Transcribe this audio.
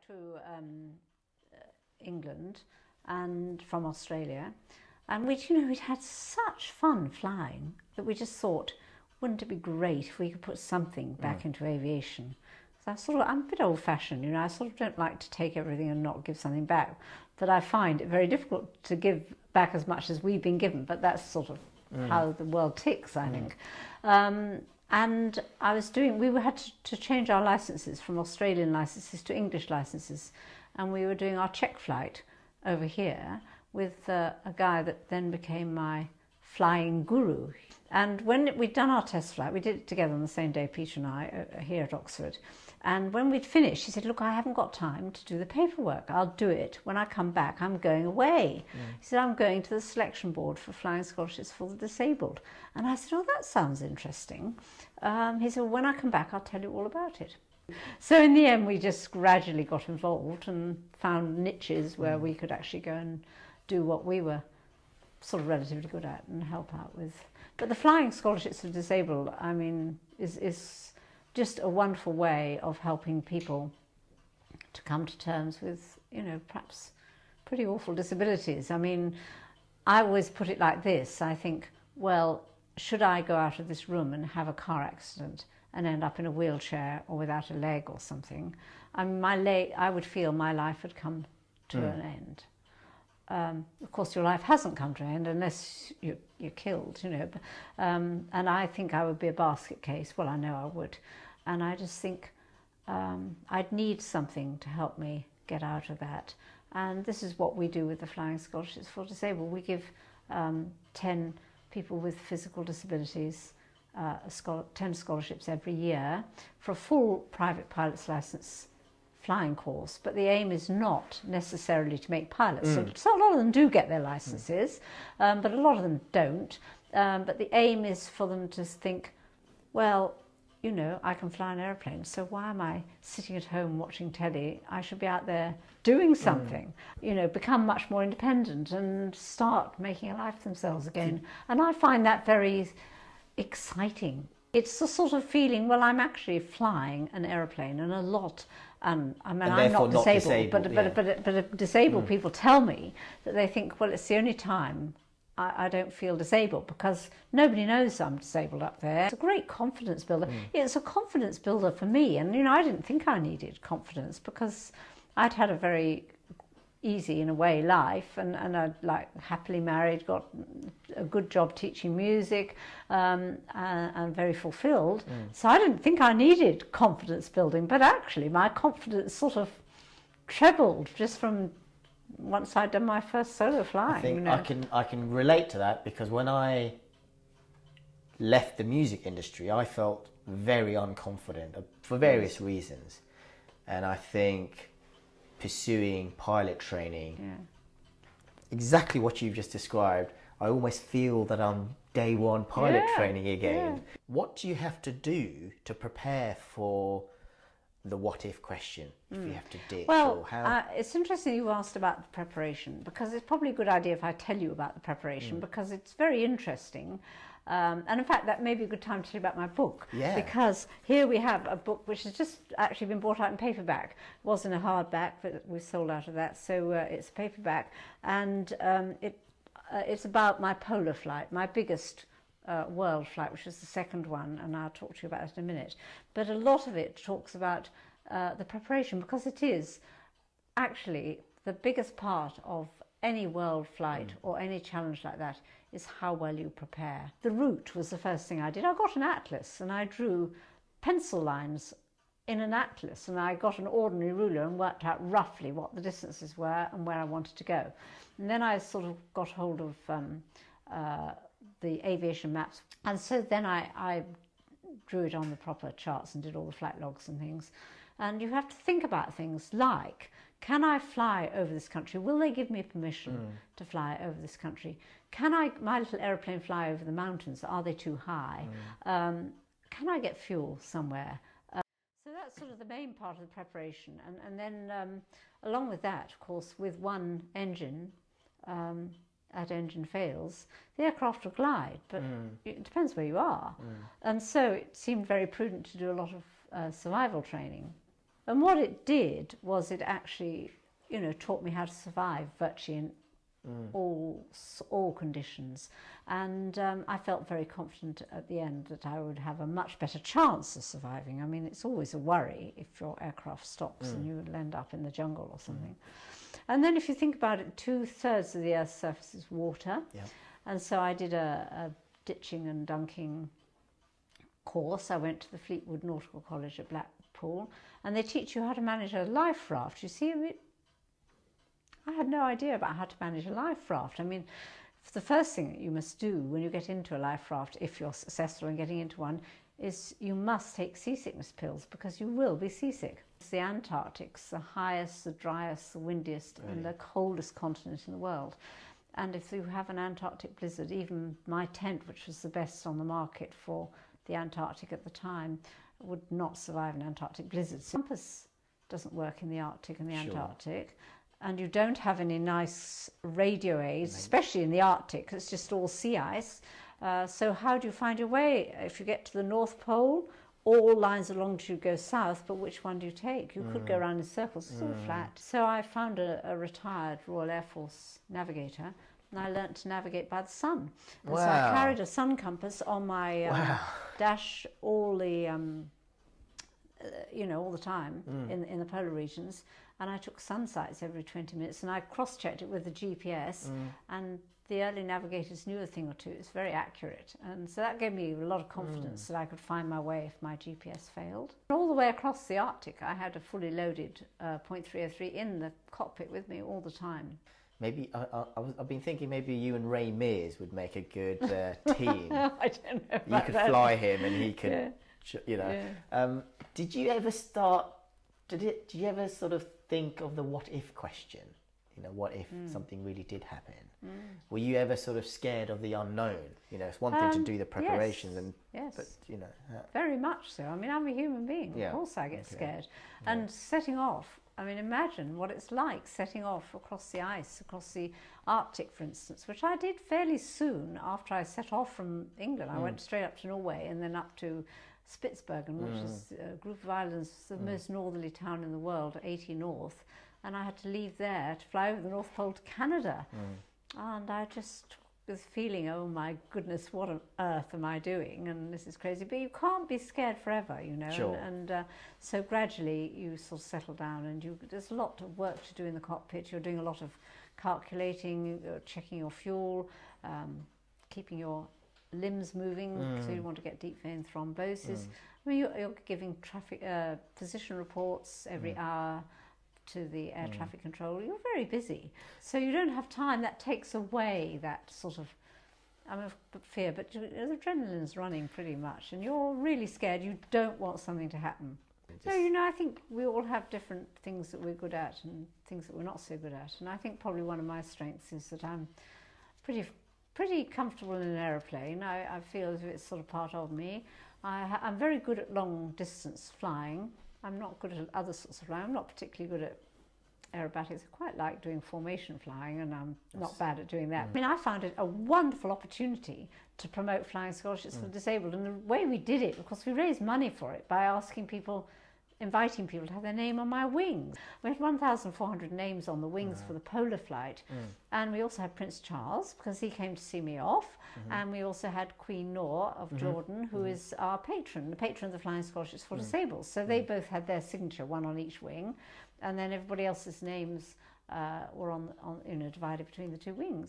to England and from Australia, and we'd had such fun flying that we just thought, wouldn't it be great if we could put something back into aviation? So I'm a bit old-fashioned, I sort of don't like to take everything and not give something back, but I find it very difficult to give back as much as we've been given, but that's sort of how the world ticks, I think. And we had to change our licenses from Australian licenses to English licenses, and we were doing our check flight over here with a guy that then became my flying guru. And when we'd done our test flight, we did it together on the same day, Peter and I, here at Oxford. And when we'd finished, he said, look, I haven't got time to do the paperwork. I'll do it. When I come back, I'm going away. He said, I'm going to the selection board for flying scholarships for the disabled. And I said, oh, that sounds interesting. He said, well, when I come back, I'll tell you all about it. So in the end, we just gradually got involved and found niches where we could actually go and do what we were sort of relatively good at and help out with. But the flying scholarships for disabled, I mean, is just a wonderful way of helping people to come to terms with, perhaps pretty awful disabilities. I mean, I always put it like this. I think, well, should I go out of this room and have a car accident and end up in a wheelchair or without a leg or something? I mean, I would feel my life had come to an end. Of course, your life hasn't come to an end unless you're killed, and I think I would be a basket case. Well, I know I would. And I just think I'd need something to help me get out of that. And this is what we do with the Flying Scholarships for Disabled. We give 10 people with physical disabilities 10 scholarships every year for a full private pilot's licence flying course, but the aim is not necessarily to make pilots. So a lot of them do get their licenses, but a lot of them don't. But the aim is for them to think, well, I can fly an aeroplane, so why am I sitting at home watching telly? I should be out there doing something, become much more independent and start making a life for themselves again. And I find that very exciting. It's the sort of feeling, well, I'm actually flying an aeroplane and a lot. I'm not disabled, but disabled people tell me that they think, well, it's the only time I don't feel disabled because nobody knows I'm disabled up there. It's a great confidence builder. It's a confidence builder for me. And, I didn't think I needed confidence because I'd had a very easy, in a way, life, and I'd happily married, got a good job teaching music, and very fulfilled. So I didn't think I needed confidence building, but actually my confidence sort of trebled just from once I'd done my first solo flying. I think I can relate to that, because when I left the music industry, I felt very unconfident for various reasons, and I think pursuing pilot training, exactly what you've just described, I almost feel that I'm day one pilot training again. What do you have to do to prepare for the what if question, if you have to ditch? Well, it's interesting you asked about the preparation, because it's probably a good idea if I tell you about the preparation, because it's very interesting. And in fact, that may be a good time to tell you about my book, because here we have a book which has just actually been brought out in paperback. It was in a hardback, but we sold out of that, so it's a paperback, and it's about my polar flight, my biggest world flight, which was the second one, and I'll talk to you about it in a minute. But a lot of it talks about the preparation, because it is actually the biggest part of any world flight or any challenge like that is how well you prepare. The route was the first thing I did. I got an atlas and I drew pencil lines in an atlas, and I got an ordinary ruler and worked out roughly what the distances were and where I wanted to go. And then I sort of got hold of the aviation maps, and so then I drew it on the proper charts and did all the flight logs and things. And you have to think about things like, can I fly over this country? Will they give me permission to fly over this country? Can my little aeroplane fly over the mountains? Are they too high? Can I get fuel somewhere? So that's sort of the main part of the preparation. And then along with that, of course, with one engine, that engine fails, the aircraft will glide, but it depends where you are. And so it seemed very prudent to do a lot of survival training And what it did was it actually, you know, taught me how to survive virtually in all conditions. And I felt very confident at the end that I would have a much better chance of surviving. I mean, it's always a worry if your aircraft stops and you will end up in the jungle or something. And then if you think about it, 2/3 of the Earth's surface is water. Yeah. And so I did a ditching and dunking course. I went to the Fleetwood Nautical College at Blackpool, and they teach you how to manage a life raft. You see, I had no idea about how to manage a life raft. I mean, the first thing that you must do when you get into a life raft, if you're successful in getting into one, is you must take seasickness pills, because you will be seasick. It's the Antarctic's the highest, the driest, the windiest, and the coldest continent in the world. And if you have an Antarctic blizzard, even my tent, which was the best on the market for the Antarctic at the time, would not survive an Antarctic blizzard. So compass doesn't work in the Arctic and the Antarctic. And you don't have any nice radio aids, especially in the Arctic. It's just all sea ice. So how do you find your way? If you get to the North Pole, all lines of longitude go south, but which one do you take? You could go around in circles, it's all flat. So I found a retired Royal Air Force navigator, and I learnt to navigate by the sun. And so I carried a sun compass on my dash all the, you know, all the time in the polar regions. And I took sun sights every 20 minutes, and I cross-checked it with the GPS, and the early navigators knew a thing or two. It's very accurate, and so that gave me a lot of confidence that I could find my way if my GPS failed. All the way across the Arctic, I had a fully loaded .303 in the cockpit with me all the time. Maybe I've been thinking maybe you and Ray Mears would make a good team. I don't know. You could fly him, and he could, you know. Yeah. Did you ever Did you ever sort of think of the what if question? You know, what if something really did happen? Were you ever sort of scared of the unknown? You know, it's one thing to do the preparations, but you know, very much so. I mean, I'm a human being. Of course, I get scared. And setting off. I mean, imagine what it's like setting off across the ice, across the Arctic, for instance, which I did fairly soon after I set off from England. I went straight up to Norway and then up to Spitsbergen, which is a group of islands, the most northerly town in the world, 80 north, and I had to leave there to fly over the North Pole to Canada. And I just was feeling, oh my goodness, what on earth am I doing? And this is crazy. But you can't be scared forever, you know. Sure. And so gradually you sort of settle down, and there's a lot of work to do in the cockpit. You're doing a lot of calculating, checking your fuel, keeping your limbs moving, so you want to get deep vein thrombosis. I mean, you're giving traffic position reports every hour to the air traffic control. You're very busy, so you don't have time. That takes away that sort of fear, but the adrenaline's running pretty much, and you're really scared. You don't want something to happen. So, you know, I think we all have different things that we're good at and things that we're not so good at, and I think probably one of my strengths is that I'm pretty comfortable in an aeroplane. I feel as if it's sort of part of me. I'm very good at long distance flying. I'm not good at other sorts of flying. I'm not particularly good at aerobatics. I quite like doing formation flying, and I'm not bad at doing that. I mean, I found it a wonderful opportunity to promote flying scholarships for the disabled, and the way we did it, of course, we raised money for it by inviting people to have their name on my wings. We had 1,400 names on the wings for the polar flight. And we also had Prince Charles, because he came to see me off. And we also had Queen Noor of Jordan, who is our patron, the patron of the Flying Scholarships for Disabled. So they both had their signature, one on each wing. And then everybody else's names were on, you know, divided between the two wings.